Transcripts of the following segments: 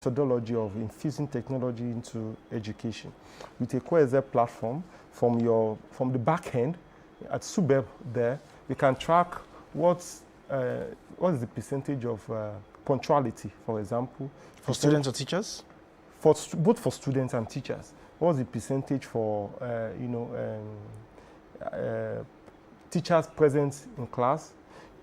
methodology of infusing technology into education. With a co-exec platform, from the back end at Subeb there, you can track what is the percentage of punctuality, for example. For students or teachers? Both for students and teachers. What's the percentage for teachers present in class?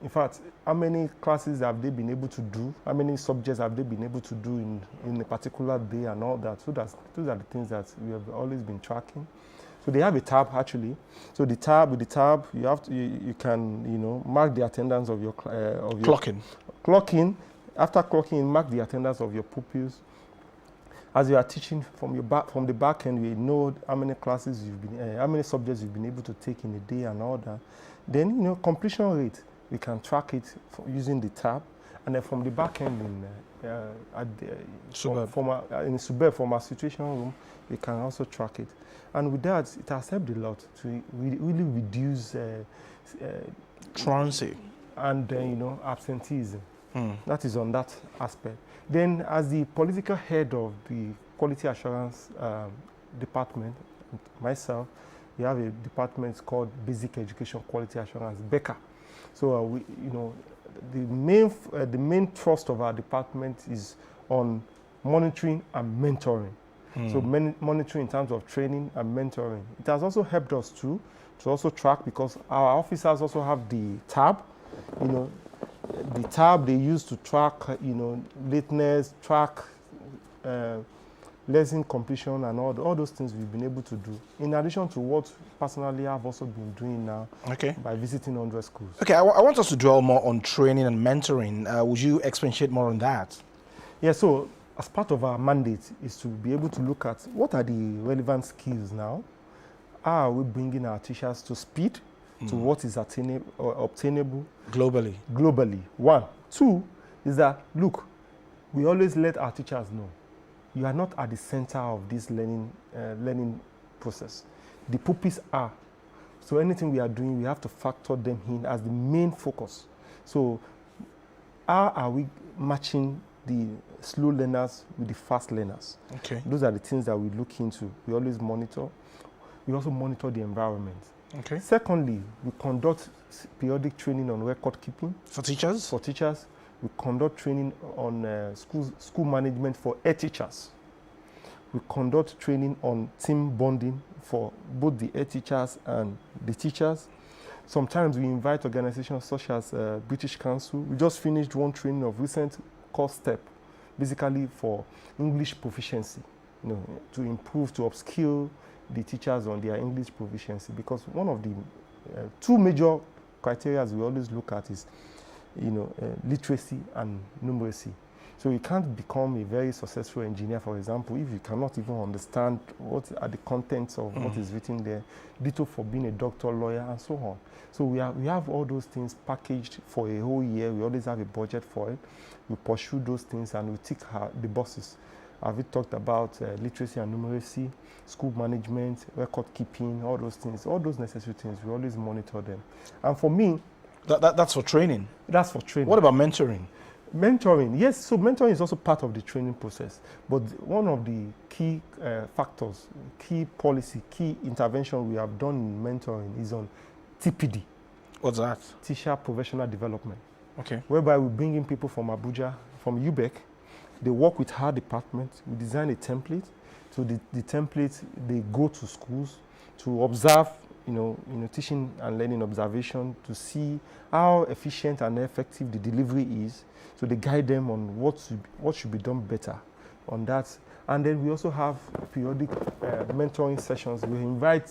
In fact, how many classes have they been able to do? How many subjects have they been able to do in a particular day and all that? So those are the things that we have always been tracking. So they have a tab actually. So with the tab, you can mark the attendance of your clock in. After clocking in, mark the attendance of your pupils. As you are teaching from the back end, we know how many classes how many subjects you've been able to take in a day and all that. Then completion rate, we can track it using the tab, and then from the back end in Subeb, from our situation room, we can also track it. And with that, it has helped a lot to really reduce truancy and absenteeism. That is on that aspect. Then, as the political head of the quality assurance department, myself, we have a department called Basic Education Quality Assurance, BECA. So the main thrust of our department is on monitoring and mentoring. So monitoring in terms of training and mentoring. It has also helped us to also track, because our officers also have the tab. The tab they use to track lateness, track lesson completion, and all those things we've been able to do. In addition to what personally I've also been doing now by visiting 100 schools. Okay, I want us to dwell more on training and mentoring. Would you expatiate more on that? Yeah, so as part of our mandate is to be able to look at what are the relevant skills now. How are we bringing our teachers to speed, to what is obtainable globally. One. Two is that, look, we always let our teachers know you are not at the center of this learning process. The pupils are. So anything we are doing, we have to factor them in as the main focus. So how are we matching the slow learners with the fast learners? Okay. Those are the things that we look into. We always monitor. We also monitor the environment. Okay. Secondly, we conduct periodic training on record keeping. For teachers? For teachers. We conduct training on school management for head teachers. We conduct training on team bonding for both the head teachers and the teachers. Sometimes we invite organizations such as British Council. We just finished one training of recent course step, basically for English proficiency, to improve, to upskill the teachers on their English proficiency. Because one of the two major criteria we always look at is literacy and numeracy. So you can't become a very successful engineer, for example, if you cannot even understand what are the contents of what is written there. Ditto for being a doctor, lawyer, and so on. So we have all those things packaged for a whole year. We always have a budget for it. We pursue those things and we tick the boxes. Have we talked about literacy and numeracy, school management, record keeping, all those things, all those necessary things, we always monitor them. And for me... That's for training? That's for training. What about mentoring? Mentoring, yes, so mentoring is also part of the training process. But one of the key factors, key policy, key intervention we have done in mentoring is on TPD. What's that? Teacher Professional Development. Okay. Whereby we bring in people from Abuja, from UBEC. They work with our department. We design a template. So the template, they go to schools to observe, teaching and learning observation, to see how efficient and effective the delivery is. So they guide them on what should be done better on that. And then we also have periodic mentoring sessions. We invite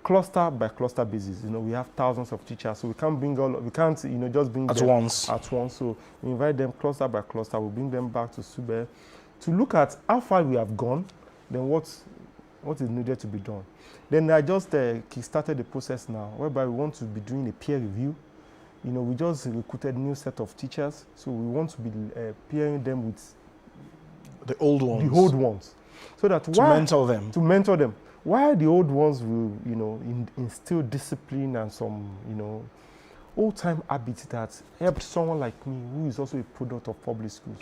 cluster by cluster basis. We have thousands of teachers, so we can't just bring at them once. At once. So we invite them cluster by cluster. We bring them back to Subeb to look at how far we have gone, then what is needed to be done. Then I just kickstarted the process now, whereby we want to be doing a peer review. We just recruited a new set of teachers, so we want to be pairing them with the old ones. The old ones, so that to mentor them. To mentor them. While the old ones will, instill discipline and some, old-time habits that helped someone like me, who is also a product of public schools.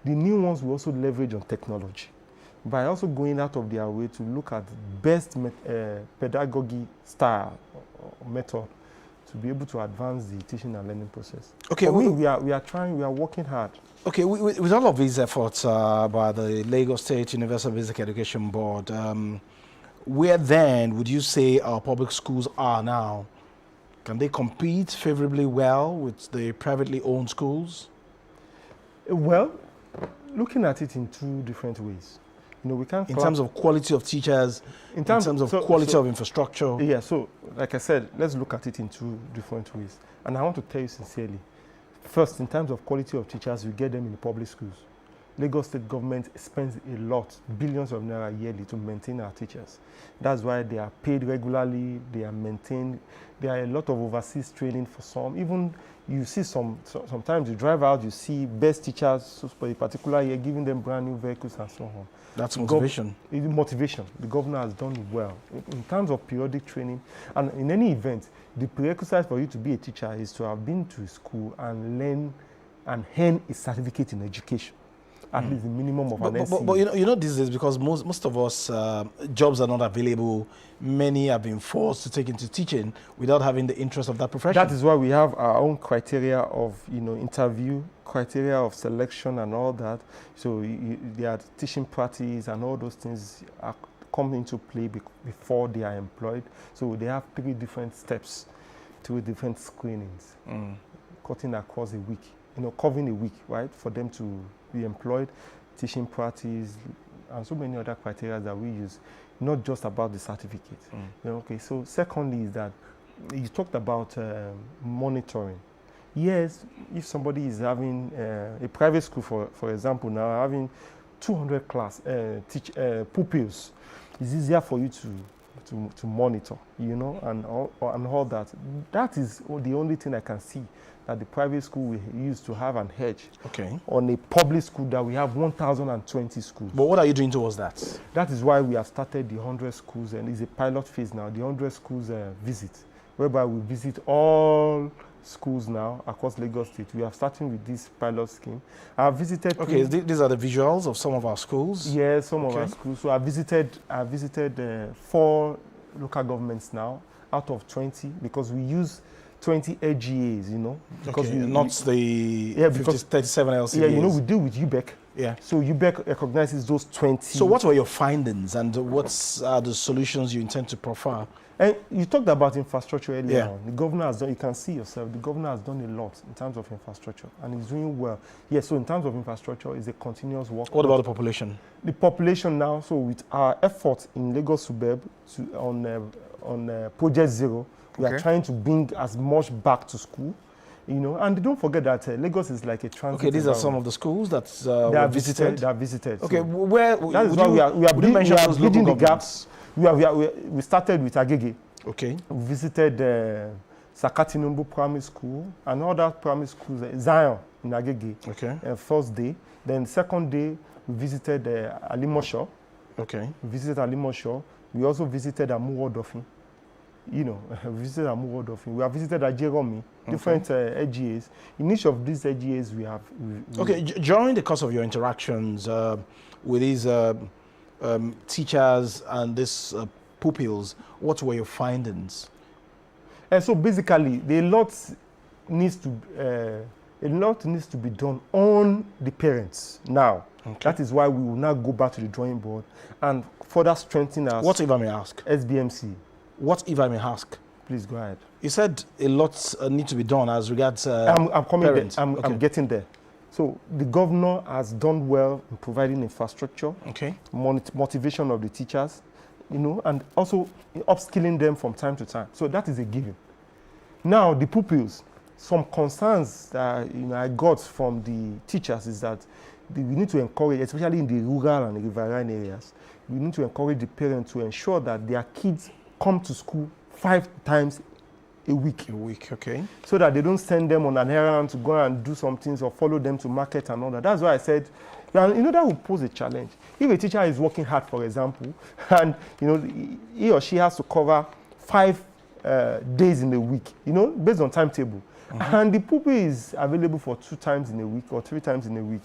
The new ones will also leverage on technology by also going out of their way to look at best pedagogy style or method to be able to advance the teaching and learning process. Okay, we are trying, we are working hard. Okay, with all of these efforts by the Lagos State Universal Basic Education Board, where then would you say our public schools are now? Can they compete favorably well with the privately owned schools? Well, looking at it in two different ways. You know, we can't in terms of quality of teachers, in terms of quality of infrastructure. Yeah, so like I said, let's look at it in two different ways. And I want to tell you sincerely, first, in terms of quality of teachers, we get them in the public schools. Lagos State government spends a lot, billions of naira yearly to maintain our teachers. That's why they are paid regularly, they are maintained. There are a lot of overseas training for some. Even you see sometimes you drive out, you see best teachers for a particular year, giving them brand new vehicles and so on. That's motivation. Motivation. The governor has done well. In terms of periodic training, and in any event, the prerequisite for you to be a teacher is to have been to school and learn and earn a certificate in education. At least the minimum of an NCE. But you know these days, because most of us, jobs are not available. Many have been forced to take into teaching without having the interest of that profession. That is why we have our own criteria of, interview, criteria of selection and all that. So their teaching practice and all those things come into play before they are employed. So they have 3 different steps, 3 different screenings, cutting across a week, covering a week, right, for them to be employed, teaching practice, and so many other criteria that we use, not just about the certificate. Okay, so secondly is that you talked about monitoring. Yes, if somebody is having a private school, for example, now having 200 pupils, it's easier for you to monitor, and all that. That is the only thing I can see that the private school will use to have an edge on a public school that we have 1,020 schools. But what are you doing towards that? That is why we have started the 100 schools, and it's a pilot phase now, the 100 schools visit, whereby we visit all schools now across Lagos State. We are starting with this pilot scheme. I have visited... Okay, these are the visuals of some of our schools? Yes, some of our schools. So I visited 4 local governments now out of 20, because we use 20 LGAs, because not the 37 LCAs. Yeah, we deal with UBEC. Yeah. So UBEC recognizes those 20. So what were your findings, and what are the solutions you intend to profile? And you talked about infrastructure earlier on. The governor has done, you can see yourself, the governor has done a lot in terms of infrastructure, and he's doing well. Yes, so in terms of infrastructure, it's a continuous work. What about the population? The population now, so with our efforts in Lagos Suburb on Project Zero, we are trying to bring as much back to school, and don't forget that Lagos is like a transit. Okay, these are some of the schools that were visited. They are visited. Okay, so where that is why we are bridging the gaps. We started with Agege. Okay. We visited Sakatinumbu Primary School and other primary schools, Zion in Agege. Okay. First day. Then second day, we visited Alimosho. Okay. We visited Alimosho. We also visited Amuwodofin. We visited Amuwodofin. We have visited Ajeromi, different LGAs. In each of these LGAs, we have... During the course of your interactions with these teachers and these pupils, what were your findings? So basically, a lot needs to be done on the parents now. That is why we will now go back to the drawing board and further strengthen our... What if I may ask? SBMC. What if I may ask? Please go ahead. You said a lot needs to be done as regards I'm coming parents. there. I'm getting there. So the governor has done well in providing infrastructure, motivation of the teachers, and also upskilling them from time to time. So that is a given. Now the pupils, some concerns that I got from the teachers is that we need to encourage, especially in the rural and the riverine areas, we need to encourage the parents to ensure that their kids come to school 5 times a week. Okay. So that they don't send them on an errand to go and do some things or follow them to market and all that. That's why I said, that will pose a challenge. If a teacher is working hard, for example, and he or she has to cover 5 days in a week, based on timetable, And the pupil is available for 2 times in a week or 3 times in a week.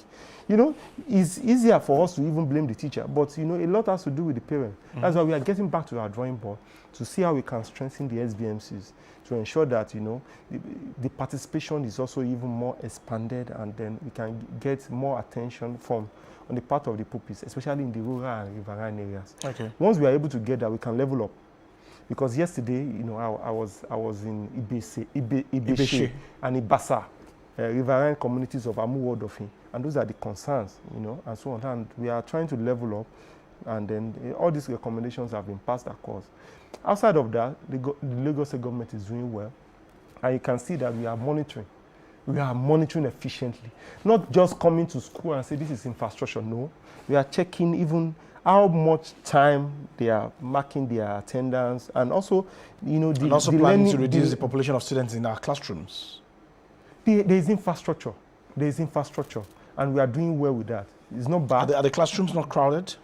You know, it's easier for us to even blame the teacher, but you know, a lot has to do with the parent. That's why we are getting back to our drawing board to see how we can strengthen the SBMCs to ensure that, you know, the participation is also even more expanded, and then we can get more attention on the part of the pupils, especially in the rural and riverine areas. Okay. Once we are able to get that, we can level up. Because yesterday, you know, I was in Ibeshe and Ibasa, riverine communities of Amu Ward of him, and those are the concerns, you know, and so on. And we are trying to level up, and then all these recommendations have been passed across. Outside of that, the Lagos State government is doing well, and you can see that we are monitoring. We are monitoring efficiently, not just coming to school and say this is infrastructure. No, we are checking even how much time they are marking their attendance, and also, you know, and also planning to reduce the population of students in our classrooms. There is infrastructure. There is infrastructure, and we are doing well with that. It's not bad. Are the classrooms not crowded?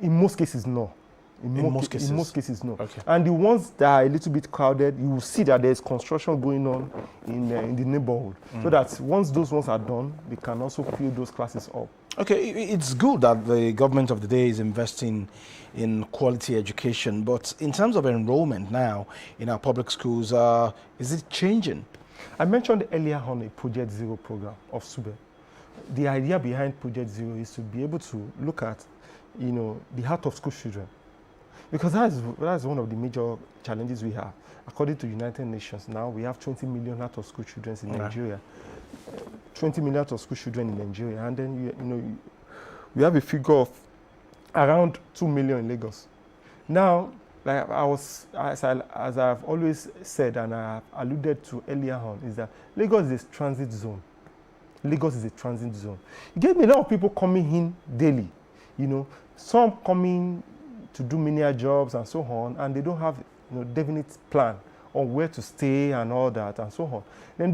In most cases, no. In most cases, no. Okay. And the ones that are a little bit crowded, you will see that there is construction going on in the neighborhood. So that once those ones are done, they can also fill those classes up. Okay, it's good that the government of the day is investing in quality education, but in terms of enrollment now in our public schools, is it changing? I mentioned earlier on a Project Zero program of SUBE. The idea behind Project Zero is to be able to look at, you know, the heart of school children. Because that's one of the major challenges we have. According to United Nations, now we have 20 million out of school children in Nigeria. 20 million out of school children in Nigeria, and then you know, we have a figure of around 2 million in Lagos. Now, like as I've always said, and I alluded to earlier on, is that Lagos is a transit zone. Lagos is a transit zone. You get me, a lot of people coming in daily. You know, some coming to do menial jobs and so on, and they don't have, you know, definite plan on where to stay and all that and so on. Then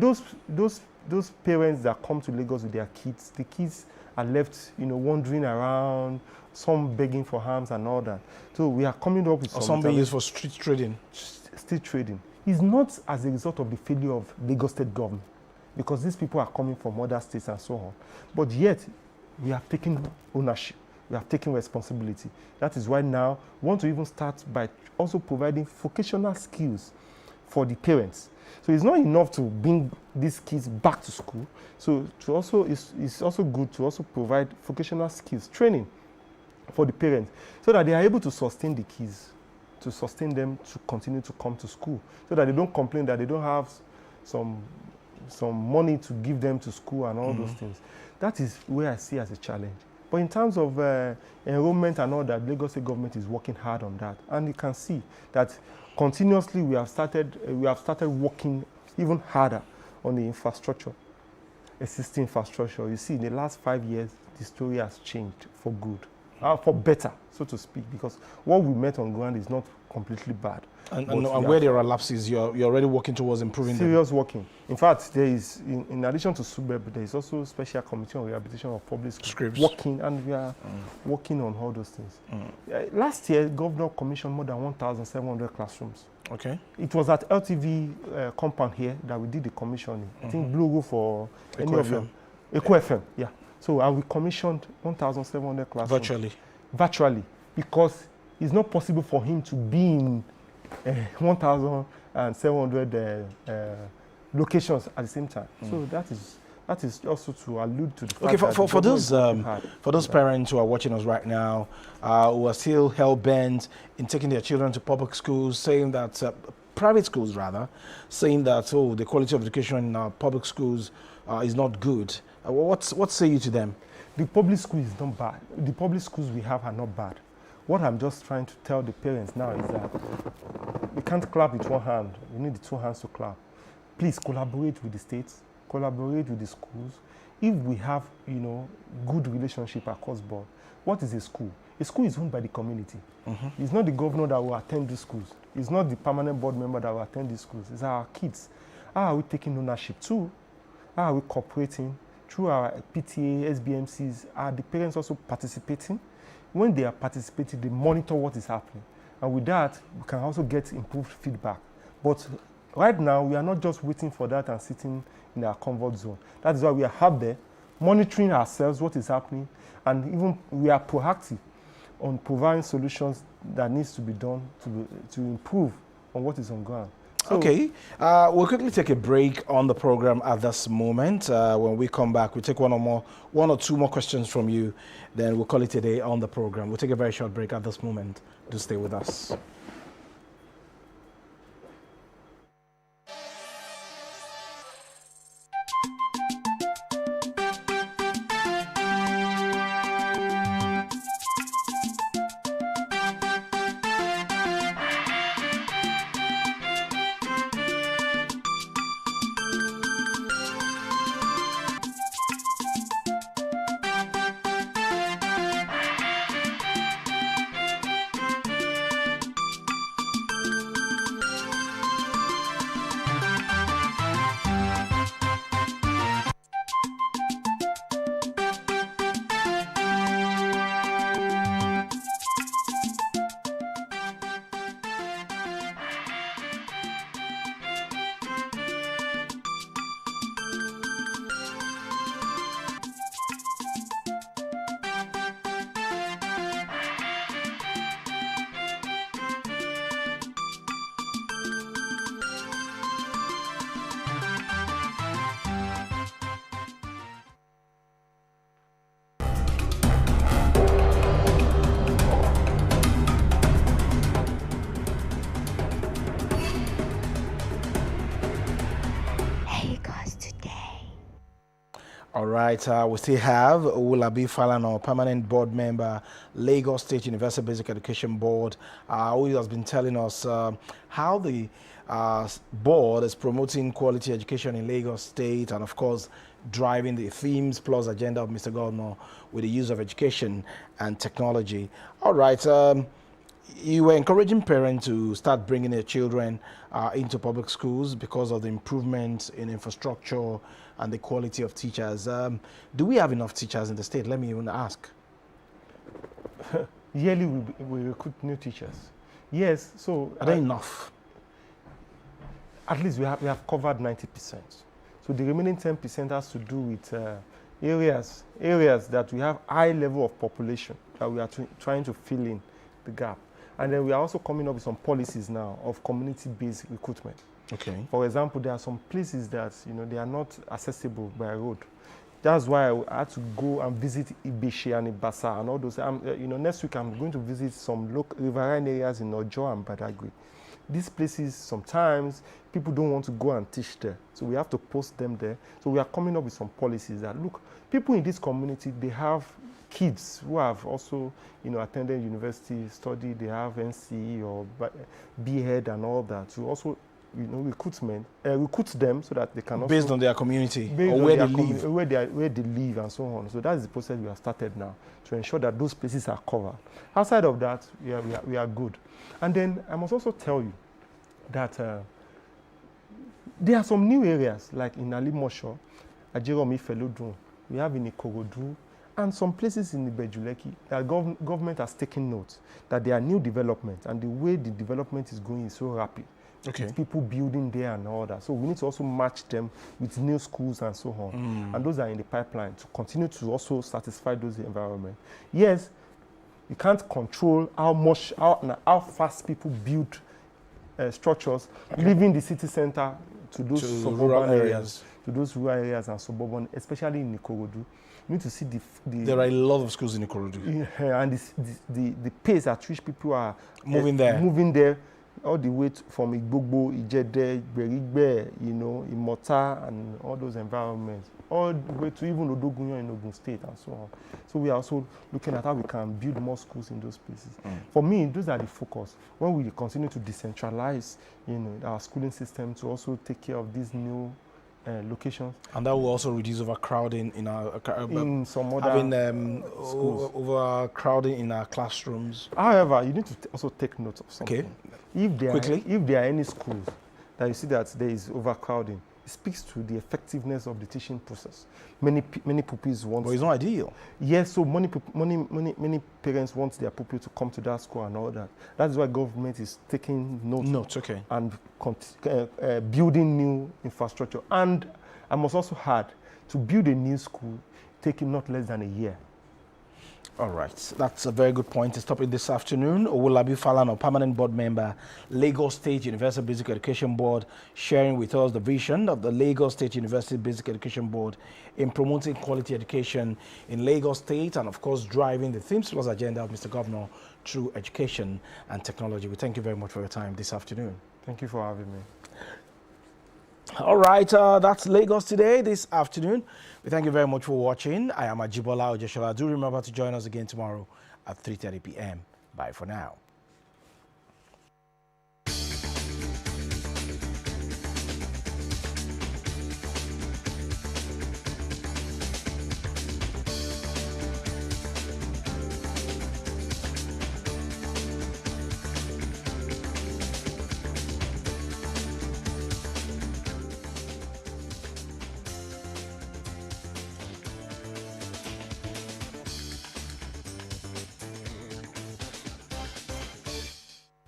those parents that come to Lagos with their kids, the kids are left, you know, wandering around, some begging for alms and all that. So we are coming up with some being used for street trading. Street trading is not as a result of the failure of Lagos State government, because these people are coming from other states and so on. But yet, we have taken ownership. We have taken responsibility. That is why now we want to even start by also providing vocational skills for the parents. So it's not enough to bring these kids back to school. So it's also good to also provide vocational skills training for the parents, so that they are able to sustain the kids, to sustain them to continue to come to school, so that they don't complain that they don't have some money to give them to school and all those things. That is where I see as a challenge. But in terms of enrollment and all that, Lagos State government is working hard on that, and you can see that continuously we have started working even harder on the infrastructure, existing infrastructure. You see, in the last 5 years, the story has changed for good, for better, so to speak, because what we met on ground is not completely bad. And where there are lapses, you're already working towards improving them. Serious working. In fact, there is, in addition to SUBEB, there is also a special committee on rehabilitation of public schools working, and we are working on all those things. Last year, Governor commissioned more than 1,700 classrooms. Okay. It was at LTV compound here that we did the commissioning. I think Blue Roof for any of them. Eco FM, yeah. So we commissioned 1,700 classrooms. Virtually, because it's not possible for him to be in 1,700 locations at the same time. So that is also to allude to the fact that for those parents who are watching us right now, who are still hell-bent in taking their children to public schools, saying that private schools rather, saying that the quality of education in our public schools is not good. What say you to them? The public school is not bad. The public schools we have are not bad. What I'm just trying to tell the parents now is that we can't clap with one hand. We need the 2 hands to clap. Please collaborate with the states, collaborate with the schools. If we have, you know, good relationship across board, what is a school? A school is owned by the community. It's not the governor that will attend these schools. It's not the permanent board member that will attend these schools. It's our kids. How are we taking ownership too? How are we cooperating? Through our PTA, SBMCs, are the parents also participating? When they are participating, they monitor what is happening. And with that, we can also get improved feedback. But right now, we are not just waiting for that and sitting in our comfort zone. That is why we are out there monitoring ourselves, what is happening, and even we are proactive on providing solutions that needs to be done to improve on what is on ground. So, okay, we'll quickly take a break on the program at this moment. When we come back, we'll take one or two more questions from you. Then we'll call it a day on the program. We'll take a very short break at this moment. Do stay with us. All right, we still have Owolabi Falana, permanent board member, Lagos State Universal Basic Education Board, who has been telling us how the board is promoting quality education in Lagos State and, of course, driving the themes plus agenda of Mr. Governor with the use of education and technology. All right, you were encouraging parents to start bringing their children into public schools because of the improvements in infrastructure and the quality of teachers. Do we have enough teachers in the state? Let me even ask. Yearly, we recruit new teachers. Yes, so... Are they enough? At least we have covered 90%. So the remaining 10% has to do with areas that we have high level of population that we are trying to fill in the gap. And then we are also coming up with some policies now of community-based recruitment. Okay. For example, there are some places that they are not accessible by road. That's why I had to go and visit Ibeshe and Ibasa and all those. Next week I'm going to visit some riverine areas in Ojo and Badagry. These places, sometimes people don't want to go and teach there, so we have to post them there. So we are coming up with some policies that look, people in this community, they have kids who have also, attended university, studied, they have NCE or B.Ed and all that. To also, recruit them so that they can also... Based on their community or where they live. Where they live and so on. So that is the process we have started now to ensure that those places are covered. Outside of that, we are good. And then I must also tell you that there are some new areas like in Alimosho, Ajeromi Felodun, we have in Ikorodu, and some places in Ibejuleki that government has taken note that there are new developments, and the way the development is going is so rapid. Okay. With people building there and all that. So we need to also match them with new schools and so on. And those are in the pipeline to continue to also satisfy those environments. Yes, you can't control how fast people build structures, leaving the city center to those suburban areas, to those rural areas and suburban, especially in Ikorodu. You need to see there are a lot of schools in Ikorodu. And the pace at which people are moving there, all the way from Igbogbo, Ijede, Berigbe, Imota, and all those environments, all the way to even Odogunyo in Ogun State and so on. So we are also looking at how we can build more schools in those places. For me, those are the focus. When we continue to decentralize, our schooling system to also take care of these new locations. And that will also reduce overcrowding in our in some other schools. Overcrowding in our classrooms. However, you need to also take note of something. Okay. If there are any schools that you see that there is overcrowding, It speaks to the effectiveness of the teaching process. Many pupils want. But it's not ideal. Yes, so many parents want their pupil to come to that school and all that. That's why government is taking notes. Okay. And building new infrastructure. And I must also add, to build a new school, taking not less than a year. All right, that's a very good point. It's topic this afternoon. Owolabi Falana, permanent board member, Lagos State University Basic Education Board, sharing with us the vision of the Lagos State University Basic Education Board in promoting quality education in Lagos State and, of course, driving the Themes Plus agenda of Mr. Governor through education and technology. We thank you very much for your time this afternoon. Thank you for having me. All right, that's Lagos Today this afternoon. We thank you very much for watching. I am Ajibola Ojeshola. Do remember to join us again tomorrow at 3:30 p.m. Bye for now.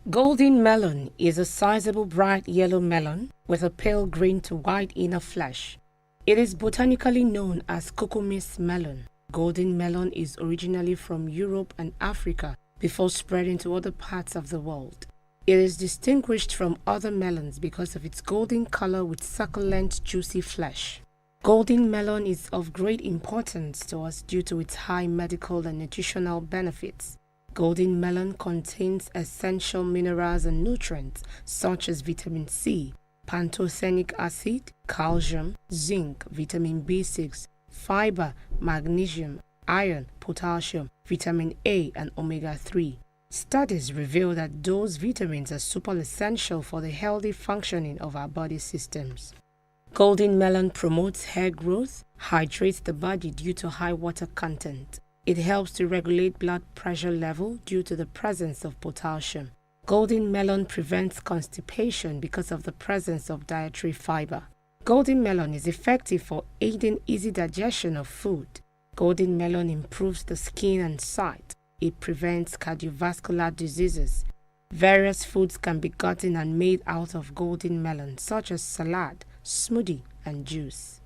Golden melon is a sizable bright yellow melon with a pale green to white inner flesh. It is botanically known as Cucumis melon. Golden melon is originally from Europe and Africa before spreading to other parts of the world. It is distinguished from other melons because of its golden color with succulent, juicy flesh. Golden melon is of great importance to us due to its high medical and nutritional benefits. Golden melon contains essential minerals and nutrients such as vitamin C, pantothenic acid, calcium, zinc, vitamin B6, fiber, magnesium, iron, potassium, vitamin A, and omega-3. Studies reveal that those vitamins are super essential for the healthy functioning of our body systems. Golden melon promotes hair growth, hydrates the body due to high water content. It helps to regulate blood pressure level due to the presence of potassium. Golden melon prevents constipation because of the presence of dietary fiber. Golden melon is effective for aiding easy digestion of food. Golden melon improves the skin and sight. It prevents cardiovascular diseases. Various foods can be gotten and made out of golden melon, such as salad, smoothie, and juice.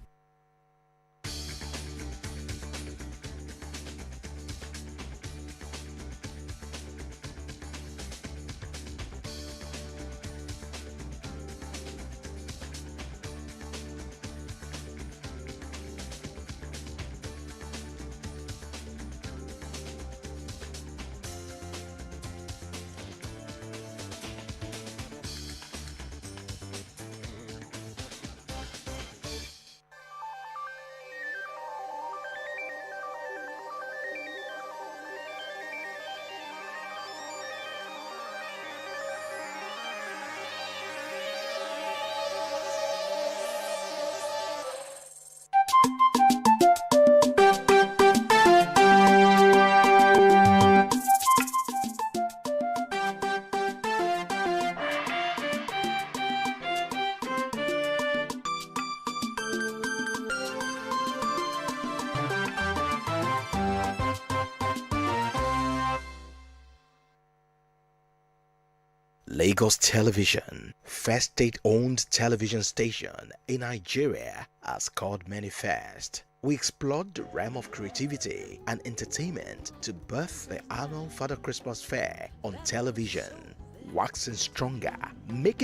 Lagos Television, first state-owned television station in Nigeria, has called manifest. We explored the realm of creativity and entertainment to birth the annual Father Christmas Fair on television, waxing stronger, making